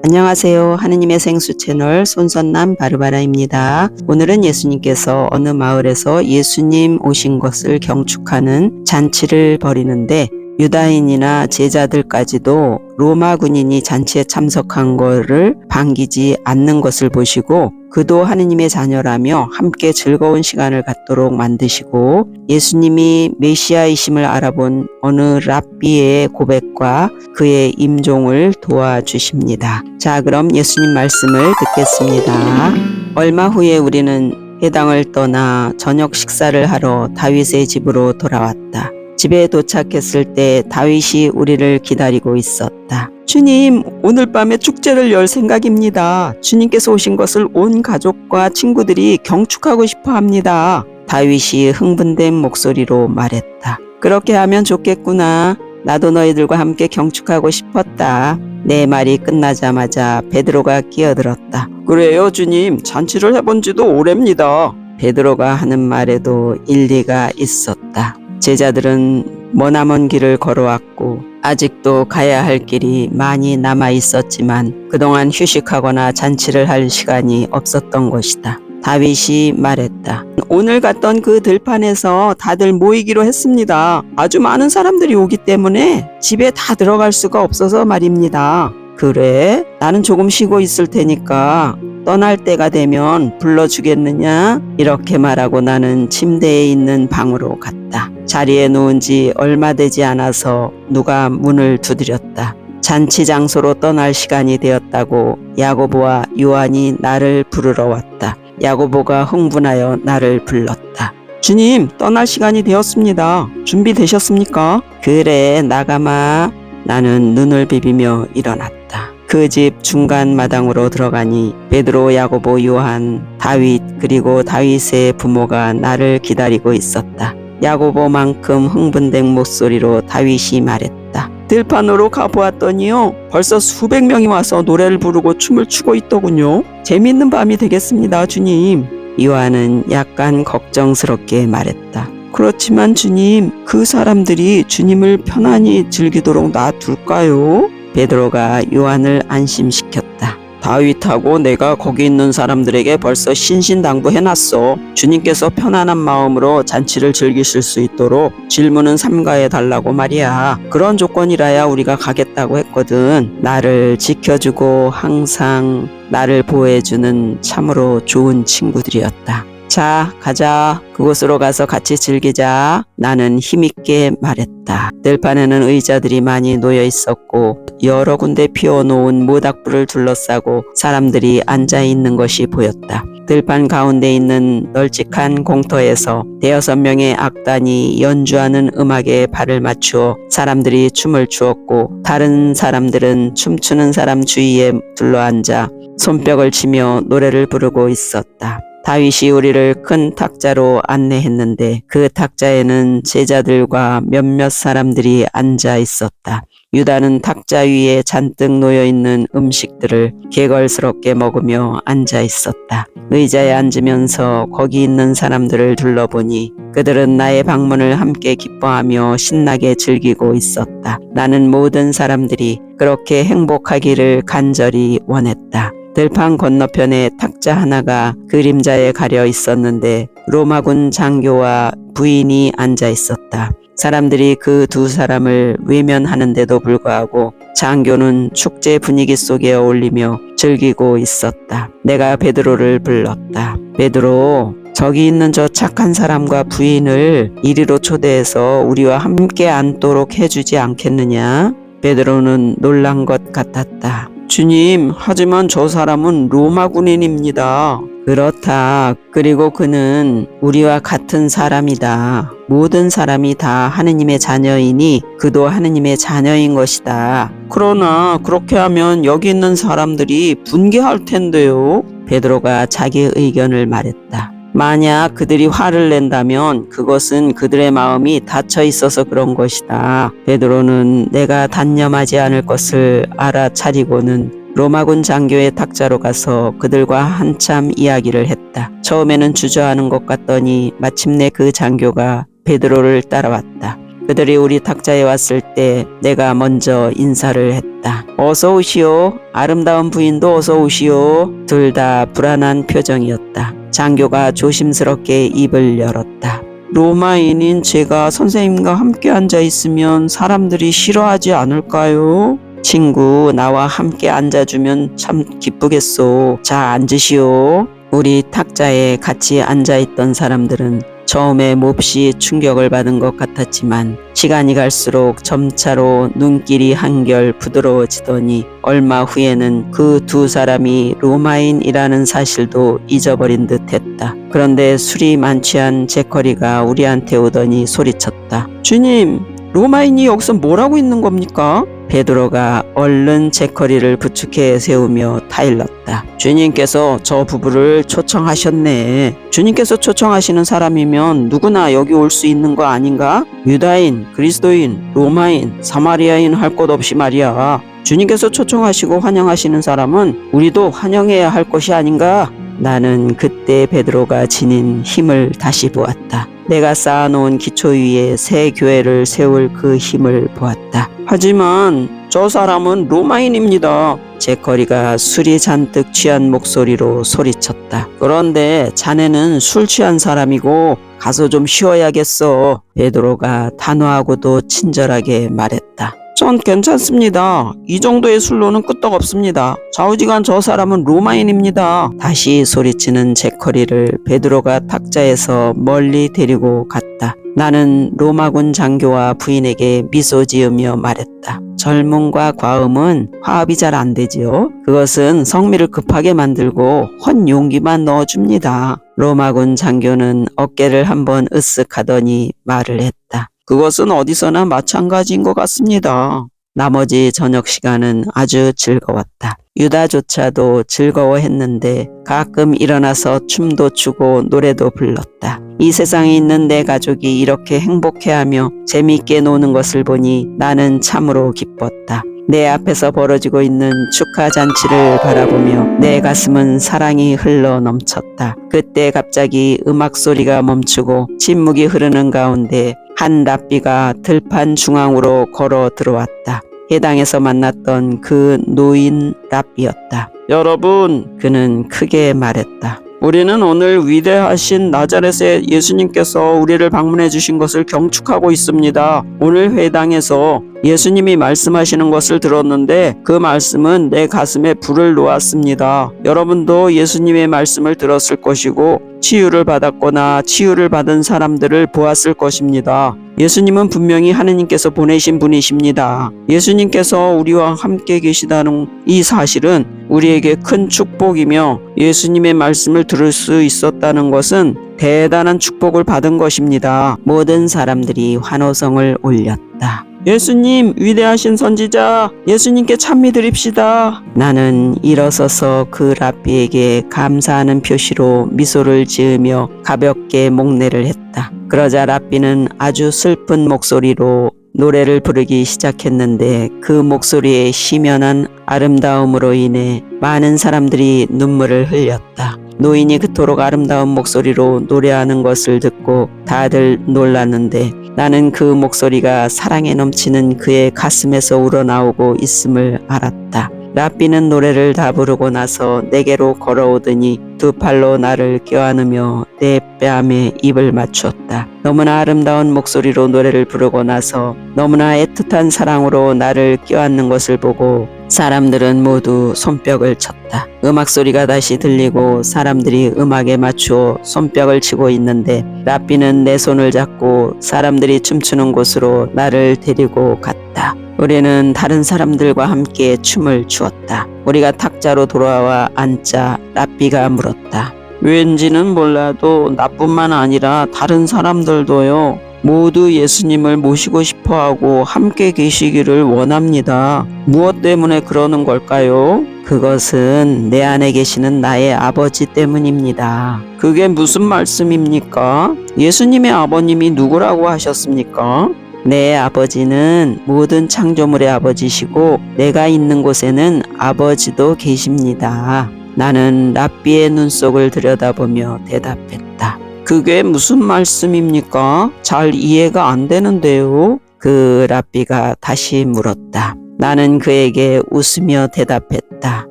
안녕하세요. 하느님의 생수 채널 손선남 바르바라입니다. 오늘은 예수님께서 어느 마을에서 예수님 오신 것을 경축하는 잔치를 벌이는데 유다인이나 제자들까지도 로마 군인이 잔치에 참석한 것을 반기지 않는 것을 보시고 그도 하느님의 자녀라며 함께 즐거운 시간을 갖도록 만드시고 예수님이 메시아이심을 알아본 어느 랍비의 고백과 그의 임종을 도와주십니다. 자, 그럼 예수님 말씀을 듣겠습니다. 얼마 후에 우리는 회당을 떠나 저녁 식사를 하러 다윗의 집으로 돌아왔다. 집에 도착했을 때 다윗이 우리를 기다리고 있었다. 주님, 오늘 밤에 축제를 열 생각입니다. 주님께서 오신 것을 온 가족과 친구들이 경축하고 싶어 합니다. 다윗이 흥분된 목소리로 말했다. 그렇게 하면 좋겠구나. 나도 너희들과 함께 경축하고 싶었다. 내 말이 끝나자마자 베드로가 끼어들었다. 그래요, 주님. 잔치를 해본 지도 오래입니다. 베드로가 하는 말에도 일리가 있었다. 제자들은 머나먼 길을 걸어왔고 아직도 가야 할 길이 많이 남아 있었지만 그동안 휴식하거나 잔치를 할 시간이 없었던 것이다. 다윗이 말했다. 오늘 갔던 그 들판에서 다들 모이기로 했습니다. 아주 많은 사람들이 오기 때문에 집에 다 들어갈 수가 없어서 말입니다. 그래? 나는 조금 쉬고 있을 테니까 떠날 때가 되면 불러주겠느냐? 이렇게 말하고 나는 침대에 있는 방으로 갔다. 자리에 누운 지 얼마 되지 않아서 누가 문을 두드렸다. 잔치 장소로 떠날 시간이 되었다고 야고보와 요한이 나를 부르러 왔다. 야고보가 흥분하여 나를 불렀다. 주님, 떠날 시간이 되었습니다. 준비되셨습니까? 그래, 나가마. 나는 눈을 비비며 일어났다. 그 집 중간 마당으로 들어가니 베드로, 야고보, 요한, 다윗 그리고 다윗의 부모가 나를 기다리고 있었다. 야고보만큼 흥분된 목소리로 다윗이 말했다. 들판으로 가보았더니요, 벌써 수백 명이 와서 노래를 부르고 춤을 추고 있더군요. 재미있는 밤이 되겠습니다, 주님. 요한은 약간 걱정스럽게 말했다. 그렇지만 주님, 그 사람들이 주님을 편안히 즐기도록 놔둘까요? 베드로가 요한을 안심시켰다. 다윗하고 내가 거기 있는 사람들에게 벌써 신신당부해놨어. 주님께서 편안한 마음으로 잔치를 즐기실 수 있도록 질문은 삼가해 달라고 말이야. 그런 조건이라야 우리가 가겠다고 했거든. 나를 지켜주고 항상 나를 보호해주는 참으로 좋은 친구들이었다. 자, 가자. 그곳으로 가서 같이 즐기자. 나는 힘있게 말했다. 들판에는 의자들이 많이 놓여 있었고 여러 군데 피워놓은 모닥불을 둘러싸고 사람들이 앉아있는 것이 보였다. 들판 가운데 있는 널찍한 공터에서 5-6명의 악단이 연주하는 음악에 발을 맞추어 사람들이 춤을 추었고 다른 사람들은 춤추는 사람 주위에 둘러앉아 손뼉을 치며 노래를 부르고 있었다. 다윗이 우리를 큰 탁자로 안내했는데 그 탁자에는 제자들과 몇몇 사람들이 앉아 있었다. 유다는 탁자 위에 잔뜩 놓여있는 음식들을 개걸스럽게 먹으며 앉아 있었다. 의자에 앉으면서 거기 있는 사람들을 둘러보니 그들은 나의 방문을 함께 기뻐하며 신나게 즐기고 있었다. 나는 모든 사람들이 그렇게 행복하기를 간절히 원했다. 들판 건너편에 탁자 하나가 그림자에 가려 있었는데 로마군 장교와 부인이 앉아 있었다. 사람들이 그 두 사람을 외면하는데도 불구하고 장교는 축제 분위기 속에 어울리며 즐기고 있었다. 내가 베드로를 불렀다. 베드로, 저기 있는 저 착한 사람과 부인을 이리로 초대해서 우리와 함께 앉도록 해주지 않겠느냐? 베드로는 놀란 것 같았다. 주님, 하지만 저 사람은 로마 군인입니다. 그렇다. 그리고 그는 우리와 같은 사람이다. 모든 사람이 다 하느님의 자녀이니 그도 하느님의 자녀인 것이다. 그러나 그렇게 하면 여기 있는 사람들이 분개할 텐데요. 베드로가 자기 의견을 말했다. 만약 그들이 화를 낸다면 그것은 그들의 마음이 닫혀 있어서 그런 것이다. 베드로는 내가 단념하지 않을 것을 알아차리고는 로마군 장교의 탁자로 가서 그들과 한참 이야기를 했다. 처음에는 주저하는 것 같더니 마침내 그 장교가 베드로를 따라왔다. 그들이 우리 탁자에 왔을 때 내가 먼저 인사를 했다. 어서 오시오. 아름다운 부인도 어서 오시오. 둘 다 불안한 표정이었다. 장교가 조심스럽게 입을 열었다. 로마인인 제가 선생님과 함께 앉아 있으면 사람들이 싫어하지 않을까요? 친구, 나와 함께 앉아주면 참 기쁘겠소. 자, 앉으시오. 우리 탁자에 같이 앉아있던 사람들은 처음에 몹시 충격을 받은 것 같았지만 시간이 갈수록 점차로 눈길이 한결 부드러워지더니 얼마 후에는 그 두 사람이 로마인이라는 사실도 잊어버린 듯 했다. 그런데 술이 만취한 제커리가 우리한테 오더니 소리쳤다. 주님, 로마인이 여기서 뭘 하고 있는 겁니까? 베드로가 얼른 제커리를 부축해 세우며 타일렀다. 주님께서 저 부부를 초청하셨네. 주님께서 초청하시는 사람이면 누구나 여기 올 수 있는 거 아닌가? 유다인, 그리스도인, 로마인, 사마리아인 할 것 없이 말이야. 주님께서 초청하시고 환영하시는 사람은 우리도 환영해야 할 것이 아닌가? 나는 그때 베드로가 지닌 힘을 다시 보았다. 내가 쌓아놓은 기초 위에 새 교회를 세울 그 힘을 보았다. 하지만 저 사람은 로마인입니다. 제커리가 술이 잔뜩 취한 목소리로 소리쳤다. 그런데 자네는 술 취한 사람이고 가서 좀 쉬어야겠어. 베드로가 단호하고도 친절하게 말했다. 전 괜찮습니다. 이 정도의 술로는 끄떡없습니다. 좌우지간 저 사람은 로마인입니다. 다시 소리치는 제커리를 베드로가 탁자에서 멀리 데리고 갔다. 나는 로마군 장교와 부인에게 미소 지으며 말했다. 젊음과 과음은 화합이 잘 안 되지요. 그것은 성미를 급하게 만들고 헛 용기만 넣어줍니다. 로마군 장교는 어깨를 한번 으쓱하더니 말을 했다. 그것은 어디서나 마찬가지인 것 같습니다. 나머지 저녁 시간은 아주 즐거웠다. 유다조차도 즐거워했는데 가끔 일어나서 춤도 추고 노래도 불렀다. 이 세상에 있는 내 가족이 이렇게 행복해하며 재미있게 노는 것을 보니 나는 참으로 기뻤다. 내 앞에서 벌어지고 있는 축하 잔치를 바라보며 내 가슴은 사랑이 흘러 넘쳤다. 그때 갑자기 음악 소리가 멈추고 침묵이 흐르는 가운데 한 랍비가 들판 중앙으로 걸어 들어왔다. 해당에서 만났던 그 노인 랍비였다. 여러분, 그는 크게 말했다. 우리는 오늘 위대하신 나자렛의 예수님께서 우리를 방문해 주신 것을 경축하고 있습니다. 오늘 회당에서 예수님이 말씀하시는 것을 들었는데 그 말씀은 내 가슴에 불을 놓았습니다. 여러분도 예수님의 말씀을 들었을 것이고 치유를 받았거나 치유를 받은 사람들을 보았을 것입니다. 예수님은 분명히 하느님께서 보내신 분이십니다. 예수님께서 우리와 함께 계시다는 이 사실은 우리에게 큰 축복이며 예수님의 말씀을 들을 수 있었다는 것은 대단한 축복을 받은 것입니다. 모든 사람들이 환호성을 올렸다. 예수님, 위대하신 선지자, 예수님께 찬미 드립시다. 나는 일어서서 그 랍비에게 감사하는 표시로 미소를 지으며 가볍게 목례를 했다. 그러자 랍비는 아주 슬픈 목소리로 노래를 부르기 시작했는데 그 목소리의 희면한 아름다움으로 인해 많은 사람들이 눈물을 흘렸다. 노인이 그토록 아름다운 목소리로 노래하는 것을 듣고 다들 놀랐는데 나는 그 목소리가 사랑에 넘치는 그의 가슴에서 우러나오고 있음을 알았다. 랍비는 노래를 다 부르고 나서 내게로 걸어오더니 두 팔로 나를 껴안으며 내 뺨에 입을 맞추었다. 너무나 아름다운 목소리로 노래를 부르고 나서 너무나 애틋한 사랑으로 나를 껴안는 것을 보고 사람들은 모두 손뼉을 쳤다. 음악 소리가 다시 들리고 사람들이 음악에 맞추어 손뼉을 치고 있는데 랍비는 내 손을 잡고 사람들이 춤추는 곳으로 나를 데리고 갔다. 우리는 다른 사람들과 함께 춤을 추었다. 우리가 탁자로 돌아와 앉자 랍비가 물었다. 왠지는 몰라도 나뿐만 아니라 다른 사람들도요. 모두 예수님을 모시고 싶어하고 함께 계시기를 원합니다. 무엇 때문에 그러는 걸까요? 그것은 내 안에 계시는 나의 아버지 때문입니다. 그게 무슨 말씀입니까? 예수님의 아버님이 누구라고 하셨습니까? 내 아버지는 모든 창조물의 아버지시고 내가 있는 곳에는 아버지도 계십니다. 나는 랍비의 눈속을 들여다보며 대답했다. 그게 무슨 말씀입니까? 잘 이해가 안 되는데요. 그 랍비가 다시 물었다. 나는 그에게 웃으며 대답했다.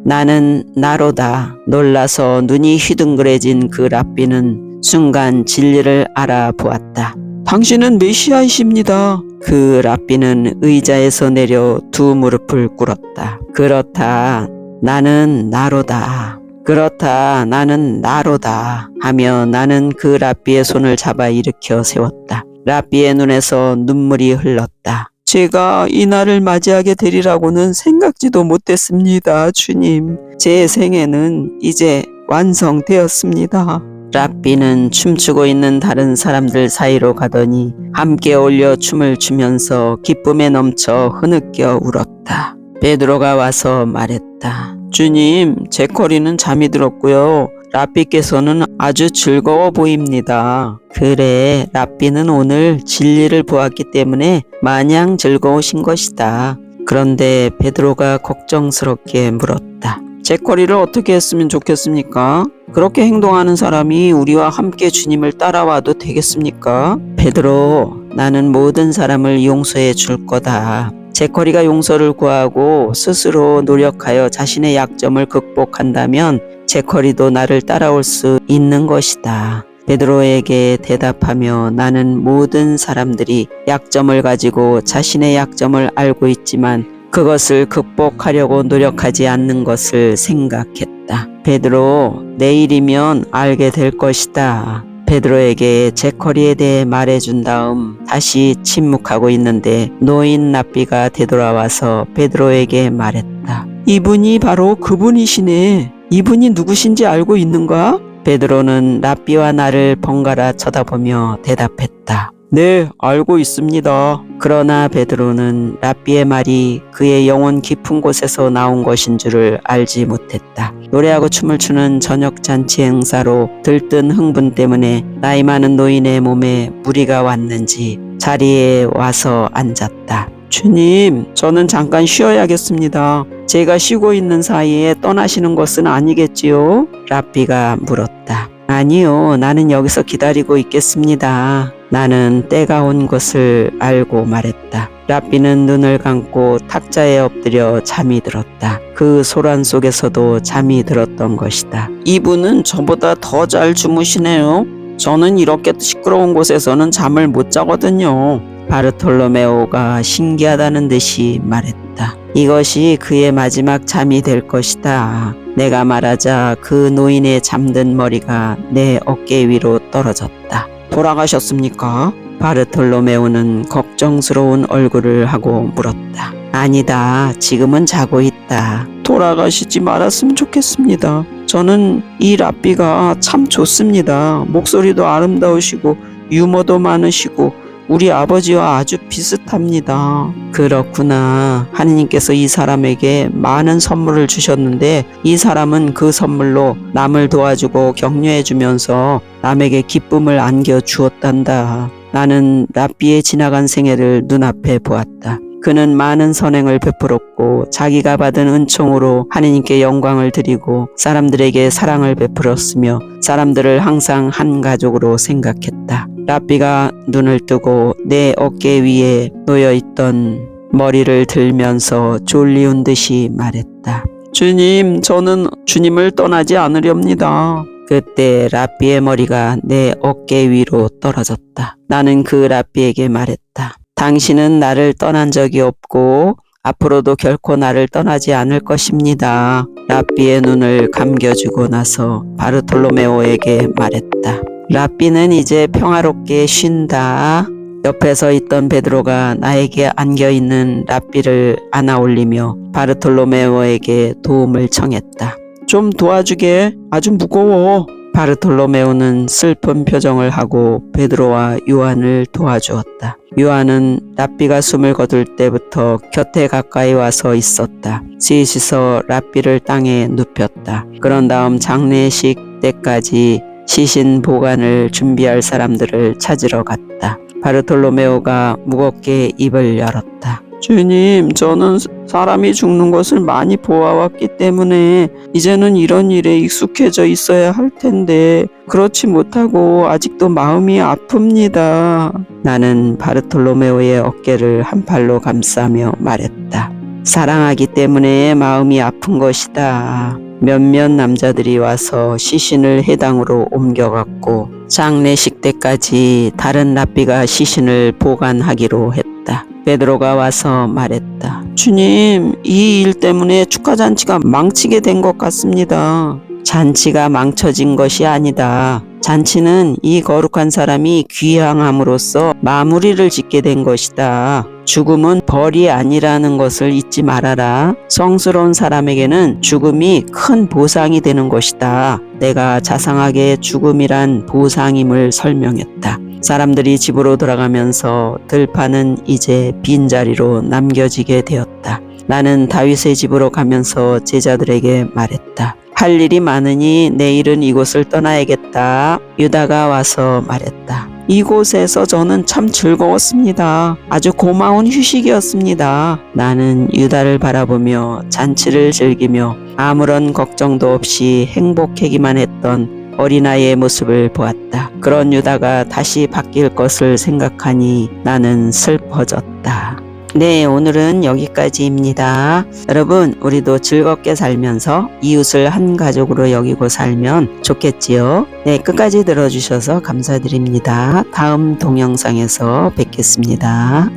나는 나로다. 놀라서 눈이 휘둥그레진 그 랍비는 순간 진리를 알아보았다. 당신은 메시아이십니다. 그 랍비는 의자에서 내려 두 무릎을 꿇었다. 그렇다. 나는 나로다. 그렇다. 나는 나로다. 하며 나는 그 랍비의 손을 잡아 일으켜 세웠다. 랍비의 눈에서 눈물이 흘렀다. 제가 이 날을 맞이하게 되리라고는 생각지도 못했습니다, 주님. 제 생애는 이제 완성되었습니다. 랍비는 춤추고 있는 다른 사람들 사이로 가더니 함께 어울려 춤을 추면서 기쁨에 넘쳐 흐느껴 울었다. 베드로가 와서 말했다. 주님, 제 커리는 잠이 들었고요. 랍비께서는 아주 즐거워 보입니다. 그래, 랍비는 오늘 진리를 보았기 때문에 마냥 즐거우신 것이다. 그런데 베드로가 걱정스럽게 물었다. 제 커리를 어떻게 했으면 좋겠습니까? 그렇게 행동하는 사람이 우리와 함께 주님을 따라와도 되겠습니까? 베드로, 나는 모든 사람을 용서해 줄 거다. 제커리가 용서를 구하고 스스로 노력하여 자신의 약점을 극복한다면 제커리도 나를 따라올 수 있는 것이다. 베드로에게 대답하며 나는 모든 사람들이 약점을 가지고 자신의 약점을 알고 있지만 그것을 극복하려고 노력하지 않는 것을 생각했다. 베드로, 내일이면 알게 될 것이다. 베드로에게 제커리에 대해 말해준 다음 다시 침묵하고 있는데 노인 랍비가 되돌아와서 베드로에게 말했다. 이분이 바로 그분이시네. 이분이 누구신지 알고 있는가? 베드로는 랍비와 나를 번갈아 쳐다보며 대답했다. 네, 알고 있습니다. 그러나 베드로는 랍비의 말이 그의 영혼 깊은 곳에서 나온 것인 줄을 알지 못했다. 노래하고 춤을 추는 저녁 잔치 행사로 들뜬 흥분 때문에 나이 많은 노인의 몸에 무리가 왔는지 자리에 와서 앉았다. 주님, 저는 잠깐 쉬어야겠습니다. 제가 쉬고 있는 사이에 떠나시는 것은 아니겠지요? 랍비가 물었다. 아니요, 나는 여기서 기다리고 있겠습니다. 나는 때가 온 것을 알고 말했다. 랍비는 눈을 감고 탁자에 엎드려 잠이 들었다. 그 소란 속에서도 잠이 들었던 것이다. 이분은 저보다 더 잘 주무시네요. 저는 이렇게 시끄러운 곳에서는 잠을 못 자거든요. 바르톨로메오가 신기하다는 듯이 말했다. 이것이 그의 마지막 잠이 될 것이다. 내가 말하자 그 노인의 잠든 머리가 내 어깨 위로 떨어졌다. 돌아가셨습니까? 바르톨로메오는 걱정스러운 얼굴을 하고 물었다. 아니다. 지금은 자고 있다. 돌아가시지 말았으면 좋겠습니다. 저는 이 랍비가 참 좋습니다. 목소리도 아름다우시고 유머도 많으시고 우리 아버지와 아주 비슷합니다. 그렇구나. 하느님께서 이 사람에게 많은 선물을 주셨는데 이 사람은 그 선물로 남을 도와주고 격려해주면서 남에게 기쁨을 안겨 주었단다. 나는 랍비의 지나간 생애를 눈앞에 보았다. 그는 많은 선행을 베풀었고 자기가 받은 은총으로 하느님께 영광을 드리고 사람들에게 사랑을 베풀었으며 사람들을 항상 한 가족으로 생각했다. 랍비가 눈을 뜨고 내 어깨 위에 놓여있던 머리를 들면서 졸리운 듯이 말했다. 주님, 저는 주님을 떠나지 않으렵니다. 그때 랍비의 머리가 내 어깨 위로 떨어졌다. 나는 그 랍비에게 말했다. 당신은 나를 떠난 적이 없고 앞으로도 결코 나를 떠나지 않을 것입니다. 랍비의 눈을 감겨주고 나서 바르톨로메오에게 말했다. 랍비는 이제 평화롭게 쉰다. 옆에 서 있던 베드로가 나에게 안겨있는 랍비를 안아 올리며 바르톨로메오에게 도움을 청했다. 좀 도와주게. 아주 무거워. 바르톨로메오는 슬픈 표정을 하고 베드로와 요한을 도와주었다. 요한은 랍비가 숨을 거둘 때부터 곁에 가까이 와서 있었다. 셋이서 랍비를 땅에 눕혔다. 그런 다음 장례식 때까지 시신 보관을 준비할 사람들을 찾으러 갔다. 바르톨로메오가 무겁게 입을 열었다. 주님, 저는 사람이 죽는 것을 많이 보아왔기 때문에 이제는 이런 일에 익숙해져 있어야 할 텐데 그렇지 못하고 아직도 마음이 아픕니다. 나는 바르톨로메오의 어깨를 한 팔로 감싸며 말했다. 사랑하기 때문에 마음이 아픈 것이다. 몇몇 남자들이 와서 시신을 해당으로 옮겨갔고 장례식 때까지 다른 랍비가 시신을 보관하기로 했다. 베드로가 와서 말했다. 주님, 이 일 때문에 축하잔치가 망치게 된 것 같습니다. 잔치가 망쳐진 것이 아니다. 잔치는 이 거룩한 사람이 귀향함으로써 마무리를 짓게 된 것이다. 죽음은 벌이 아니라는 것을 잊지 말아라. 성스러운 사람에게는 죽음이 큰 보상이 되는 것이다. 내가 자상하게 죽음이란 보상임을 설명했다. 사람들이 집으로 돌아가면서 들판은 이제 빈자리로 남겨지게 되었다. 나는 다윗의 집으로 가면서 제자들에게 말했다. 할 일이 많으니 내일은 이곳을 떠나야겠다. 유다가 와서 말했다. 이곳에서 저는 참 즐거웠습니다. 아주 고마운 휴식이었습니다. 나는 유다를 바라보며 잔치를 즐기며 아무런 걱정도 없이 행복하기만 했던 어린아이의 모습을 보았다. 그런 유다가 다시 바뀔 것을 생각하니 나는 슬퍼졌다. 네, 오늘은 여기까지입니다. 여러분, 우리도 즐겁게 살면서 이웃을 한 가족으로 여기고 살면 좋겠지요? 네, 끝까지 들어주셔서 감사드립니다. 다음 동영상에서 뵙겠습니다.